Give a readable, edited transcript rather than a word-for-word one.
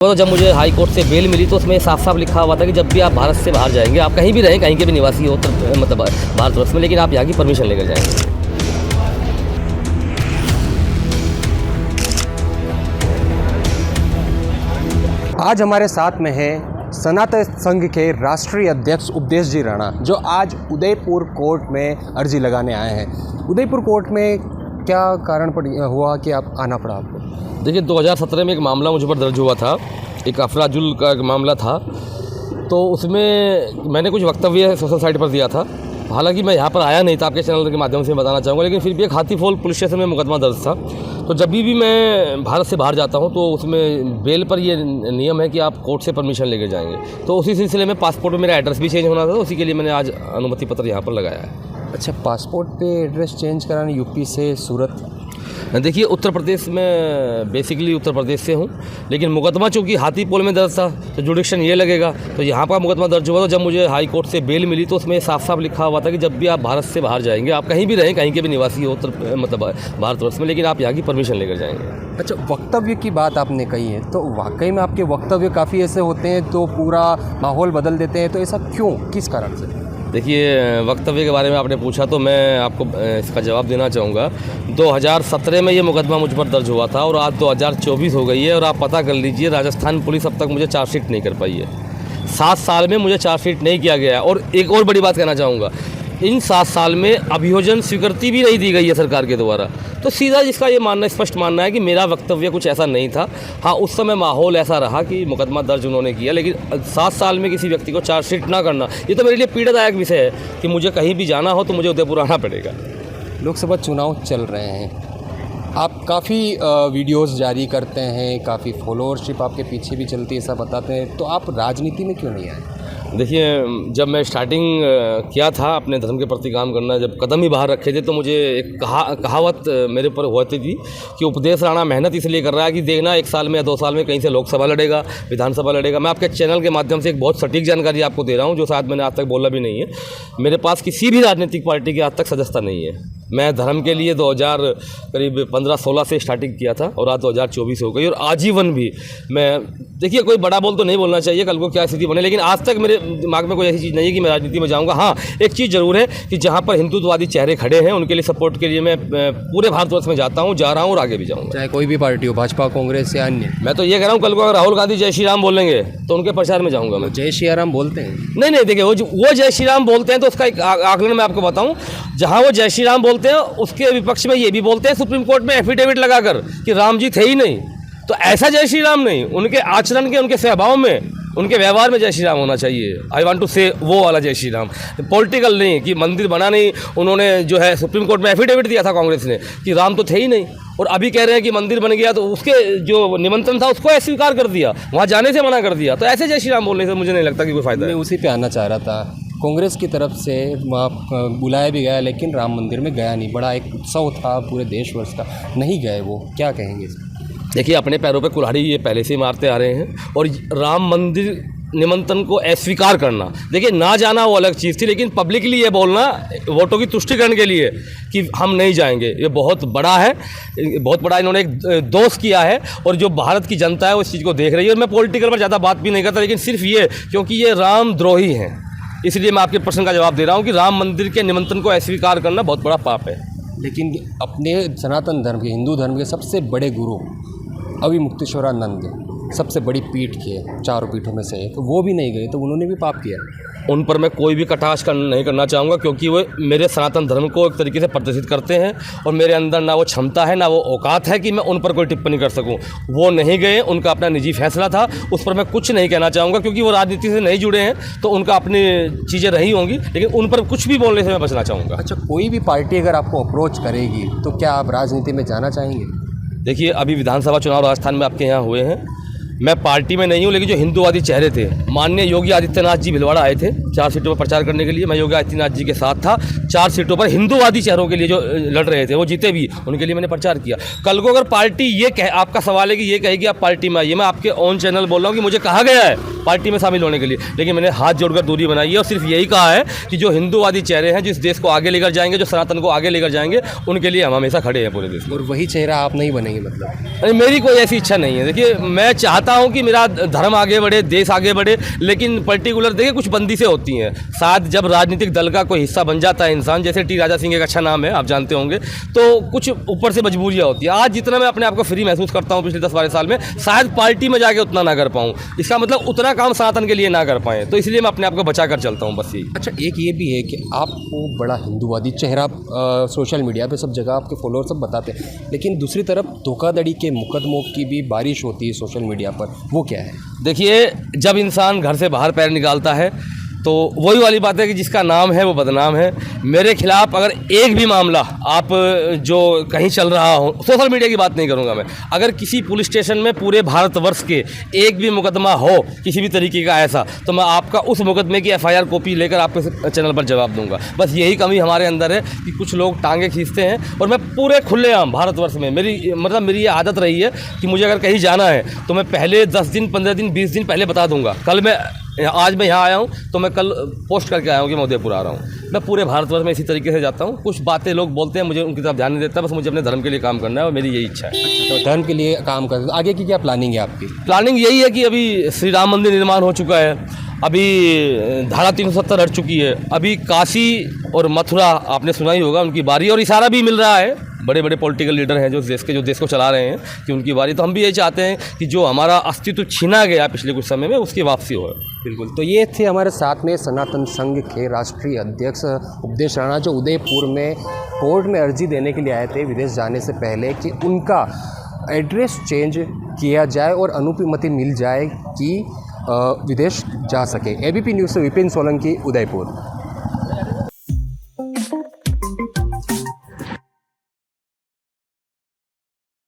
तो जब मुझे हाई कोर्ट से बेल मिली तो उसमें साफ साफ लिखा हुआ था कि जब भी आप भारत से बाहर जाएंगे, आप कहीं भी रहें, कहीं के भी निवासी हो मतलब भारतवर्ष में, लेकिन आप यहाँ की परमिशन लेकर जाएंगे। आज हमारे साथ में है सनातन संघ के राष्ट्रीय अध्यक्ष उपदेश जी राणा, जो आज उदयपुर कोर्ट में अर्जी लगाने आए हैं। उदयपुर कोर्ट में क्या कारण हुआ कि आप आना पड़ा आपको? देखिए, 2017 में एक मामला मुझ पर दर्ज हुआ था, एक अफराजुल का एक मामला था। तो उसमें मैंने कुछ वक्तव्य सोशल साइट पर दिया था। हालांकि मैं यहाँ पर आया नहीं था, आपके चैनल के माध्यम से बताना चाहूँगा, लेकिन फिर भी एक हाथीफोल पुलिस स्टेशन में मुकदमा दर्ज था। तो जब भी मैं भारत से बाहर जाता हूँ तो उसमें बेल पर ये नियम है कि आप कोर्ट से परमिशन लेकर जाएंगे। तो उसी सिलसिले में पासपोर्ट में मेरा एड्रेस भी चेंज होना था, तो उसी के लिए मैंने आज अनुमति पत्र यहाँ पर लगाया है। अच्छा, पासपोर्ट पे एड्रेस चेंज कराने यूपी से सूरत? देखिए, उत्तर प्रदेश में बेसिकली उत्तर प्रदेश से हूँ, लेकिन मुकदमा चूँकि हाथीपोल में दर्ज था तो जुडिक्शन ये लगेगा। तो यहाँ पर मुकदमा दर्ज हुआ, तो जब मुझे हाई कोर्ट से बेल मिली तो उसमें साफ साफ लिखा हुआ था कि जब भी आप भारत से बाहर जाएंगे, आप कहीं भी रहें, कहीं के भी निवासी हो मतलब भारतवर्ष में, लेकिन आप यहाँ की परमिशन लेकर जाएंगे। अच्छा, वक्तव्य की बात आपने कही है, तो वाकई में आपके वक्तव्य काफ़ी ऐसे होते हैं तो पूरा माहौल बदल देते हैं, तो ऐसा क्यों, किस कारण से? देखिए, वक्तव्य के बारे में आपने पूछा तो मैं आपको इसका जवाब देना चाहूँगा। 2017 में ये मुकदमा मुझ पर दर्ज हुआ था और आज 2024 हो गई है, और आप पता कर लीजिए, राजस्थान पुलिस अब तक मुझे चार्जशीट नहीं कर पाई है। 7 साल में मुझे चार्जशीट नहीं किया गया है। और एक और बड़ी बात कहना चाहूँगा, इन 7 साल में अभियोजन स्वीकृति भी नहीं दी गई है सरकार के द्वारा। तो सीधा जिसका ये मानना, स्पष्ट मानना है कि मेरा वक्तव्य कुछ ऐसा नहीं था। हाँ, उस समय माहौल ऐसा रहा कि मुकदमा दर्ज उन्होंने किया, लेकिन 7 साल में किसी व्यक्ति को चार्जशीट ना करना, ये तो मेरे लिए पीड़ादायक विषय है कि मुझे कहीं भी जाना हो तो मुझे उदयपुर आना पड़ेगा। लोकसभा चुनाव चल रहे हैं, आप काफ़ी वीडियोस जारी करते हैं, काफ़ी फॉलोअरशिप आपके पीछे भी चलती है, ऐसा बताते हैं, तो आप राजनीति में क्यों नहीं आए? देखिए, जब मैं स्टार्टिंग किया था अपने धर्म के प्रति काम करना, जब कदम ही बाहर रखे थे, तो मुझे एक कहावत मेरे ऊपर होती थी कि उपदेश राणा मेहनत इसलिए कर रहा है कि देखना 1 साल में या 2 साल में कहीं से लोकसभा लड़ेगा, विधानसभा लड़ेगा। मैं आपके चैनल के माध्यम से एक बहुत सटीक जानकारी आपको दे रहा हूँ, जो शायद मैंने आज तक बोला भी नहीं है। मेरे पास किसी भी राजनीतिक पार्टी की आज तक सदस्यता नहीं है। मैं धर्म के लिए 2015-16 से स्टार्टिंग किया था और आज 2024 हो गई, और आजीवन भी मैं, देखिए, कोई बड़ा बोल तो नहीं बोलना चाहिए, कल को क्या स्थिति बने, लेकिन आज तक मेरे दिमाग में कोई ऐसी चीज़ नहीं है कि मैं राजनीति में जाऊंगा। हाँ, एक चीज़ ज़रूर है कि जहां पर हिंदुत्ववादी चेहरे खड़े हैं उनके लिए सपोर्ट के लिए मैं पूरे भारतवर्ष में जाता हूँ, जा रहा हूँ और आगे भी जाऊँगा, चाहे कोई भी पार्टी हो, भाजपा, कांग्रेस या अन्य। मैं तो ये कह रहा हूँ, कल को अगर राहुल गांधी जय श्री राम बोलेंगे तो उनके प्रचार में जाऊँगा मैं। जय श्री राम बोलते हैं? नहीं, देखिए, वो जय श्री राम बोलते हैं तो उसका एक आकलन मैं आपको बताऊँ। जहाँ वो जय श्री राम बोलते हैं, उसके विपक्ष में ये भी बोलते हैं सुप्रीम कोर्ट में एफिडेविट लगाकर कि राम जी थे ही नहीं। तो ऐसा जय श्री राम नहीं, उनके आचरण के, उनके स्वभाव में, उनके व्यवहार में जय श्री राम होना चाहिए। आई वांट टू से वो वाला जय श्री राम, पॉलिटिकल नहीं कि मंदिर बना नहीं। उन्होंने जो है सुप्रीम कोर्ट में एफिडेविट दिया था कांग्रेस ने कि राम तो थे ही नहीं, और अभी कह रहे हैं कि मंदिर बन गया, तो उसके जो निमंत्रण था उसको अस्वीकार कर दिया, वहाँ जाने से मना कर दिया। तो ऐसे जय श्री राम बोलने से मुझे नहीं लगता कि कोई फायदा है। मैं उसी पे आना चाह रहा था। कांग्रेस की तरफ से वहाँ बुलाया भी गया, लेकिन राम मंदिर में गया नहीं। बड़ा एक उत्सव था पूरे देशवर्ष का, नहीं गए वो, क्या कहेंगे? देखिए, अपने पैरों पे कुल्हाड़ी ये पहले से ही मारते आ रहे हैं, और राम मंदिर निमंत्रण को अस्वीकार करना, देखिए, ना जाना वो अलग चीज़ थी, लेकिन पब्लिकली ये बोलना वोटों की तुष्टिकरण के लिए कि हम नहीं जाएंगे, ये बहुत बड़ा है, बहुत बड़ा इन्होंने एक दोष किया है। और जो भारत की जनता है वो इस चीज़ को देख रही है। और मैं पॉलिटिकल पर ज़्यादा बात भी नहीं करता, लेकिन सिर्फ ये क्योंकि ये रामद्रोही हैं, इसलिए मैं आपके प्रश्न का जवाब दे रहा हूँ कि राम मंदिर के निमंत्रण को अस्वीकार करना बहुत बड़ा पाप है। लेकिन अपने सनातन धर्म के, हिंदू धर्म के सबसे बड़े गुरु अविमुक्तेश्वरानंद, सबसे बड़ी पीठ के 4 पीठों में से एक, तो वो भी नहीं गए, तो उन्होंने भी पाप किया। उन पर मैं कोई भी कटाक्ष नहीं करना चाहूँगा, क्योंकि वो मेरे सनातन धर्म को एक तरीके से प्रदर्शित करते हैं, और मेरे अंदर ना वो क्षमता है, ना वो औकात है कि मैं उन पर कोई टिप्पणी कर सकूँ। वो नहीं गए, उनका अपना निजी फैसला था, उस पर मैं कुछ नहीं कहना चाहूँगा, क्योंकि वो राजनीति से नहीं जुड़े हैं, तो उनका अपनी चीज़ें रही होंगी, लेकिन उन पर कुछ भी बोलने से मैं बचना चाहूँगा। अच्छा, कोई भी पार्टी अगर आपको अप्रोच करेगी तो क्या आप राजनीति में जाना चाहेंगे? देखिए, अभी विधानसभा चुनाव राजस्थान में आपके यहाँ हुए हैं, मैं पार्टी में नहीं हूँ, लेकिन जो हिंदूवादी चेहरे थे, माननीय योगी आदित्यनाथ जी भिलवाड़ा आए थे 4 सीटों पर प्रचार करने के लिए, मैं योगी आदित्यनाथ जी के साथ था। 4 सीटों पर हिंदूवादी चेहरों के लिए जो लड़ रहे थे, वो जीते भी, उनके लिए मैंने प्रचार किया। कल को अगर पार्टी ये कहे, आपका सवाल है कि ये कहेगी आप पार्टी में आइए, मैं आपके ऑन चैनल बोल रहा हूँ कि मुझे कहा गया है पार्टी में शामिल होने के लिए, लेकिन मैंने हाथ जोड़कर दूरी बनाई है, और सिर्फ यही कहा है कि जो हिंदूवादी चेहरे हैं, जिस देश को आगे लेकर जाएंगे, जो सनातन को आगे लेकर जाएंगे, उनके लिए हम हमेशा खड़े हैं पूरे देश में। और वही चेहरा आप नहीं बनेंगे मतलब? मेरी कोई ऐसी इच्छा नहीं है। देखिए, मैं चाहता चाहता हूँ कि मेरा धर्म आगे बढ़े, देश आगे बढ़े, लेकिन पर्टिकुलर देखिए कुछ बंदिशें होती हैं। शायद जब राजनीतिक दल का कोई हिस्सा बन जाता है इंसान, जैसे टी राजा सिंह एक अच्छा नाम है, आप जानते होंगे, तो कुछ ऊपर से मजबूरियाँ होती है। आज जितना मैं अपने आप को फ्री महसूस करता हूँ पिछले 10-12 साल में, शायद पार्टी में जाके उतना ना कर पाऊँ। इसका मतलब उतना काम सनातन के लिए ना कर पाएँ, तो इसलिए मैं अपने आप को बचा कर चलता हूँ, बस यही। अच्छा, एक ये भी है कि आपको बड़ा हिंदूवादी चेहरा सोशल मीडिया पे सब जगह आपके फॉलोअर सब बताते हैं, लेकिन दूसरी तरफ धोखाधड़ी के मुकदमों की भी बारिश होती है सोशल मीडिया पर, वो क्या है? देखिए, जब इंसान घर से बाहर पैर निकालता है तो वही वाली बात है कि जिसका नाम है वो बदनाम है। मेरे खिलाफ अगर एक भी मामला आप जो कहीं चल रहा हो, सोशल मीडिया की बात नहीं करूंगा मैं, अगर किसी पुलिस स्टेशन में पूरे भारतवर्ष के एक भी मुकदमा हो किसी भी तरीके का ऐसा, तो मैं आपका उस मुकदमे की FIR कॉपी लेकर आपके चैनल पर जवाब दूंगा। बस यही कमी हमारे अंदर है कि कुछ लोग टांगे खींचते हैं, और मैं पूरे खुलेआम भारतवर्ष में मेरी ये आदत रही है कि मुझे अगर कहीं जाना है तो मैं पहले 10 दिन, 15 दिन, 20 दिन पहले बता दूंगा। आज मैं यहाँ आया हूँ तो मैं कल पोस्ट करके आया हूँ कि मैं उदयपुर आ रहा हूँ। मैं पूरे भारतवर्ष में इसी तरीके से जाता हूँ। कुछ बातें लोग बोलते हैं, मुझे उनकी तरफ ध्यान नहीं देता, बस मुझे अपने धर्म के लिए काम करना है और मेरी यही इच्छा है। तो धर्म के लिए काम कर, आगे की क्या प्लानिंग है आपकी? प्लानिंग यही है कि अभी श्री राम मंदिर निर्माण हो चुका है, अभी धारा 370 हट चुकी है, अभी काशी और मथुरा आपने सुना ही होगा, उनकी बारी और इशारा भी मिल रहा है। बड़े बड़े पॉलिटिकल लीडर हैं जो देश को चला रहे हैं कि उनकी बारी, तो हम भी यही चाहते हैं कि जो हमारा अस्तित्व छीना गया पिछले कुछ समय में उसकी वापसी हो। बिल्कुल। तो ये थे हमारे साथ में सनातन संघ के राष्ट्रीय अध्यक्ष उपदेश राणा, जो उदयपुर में कोर्ट में अर्जी देने के लिए आए थे विदेश जाने से पहले कि उनका एड्रेस चेंज किया जाए और अनुमति मिल जाए कि विदेश जा सके। ABP न्यूज़ से विपिन सोलंकी, उदयपुर।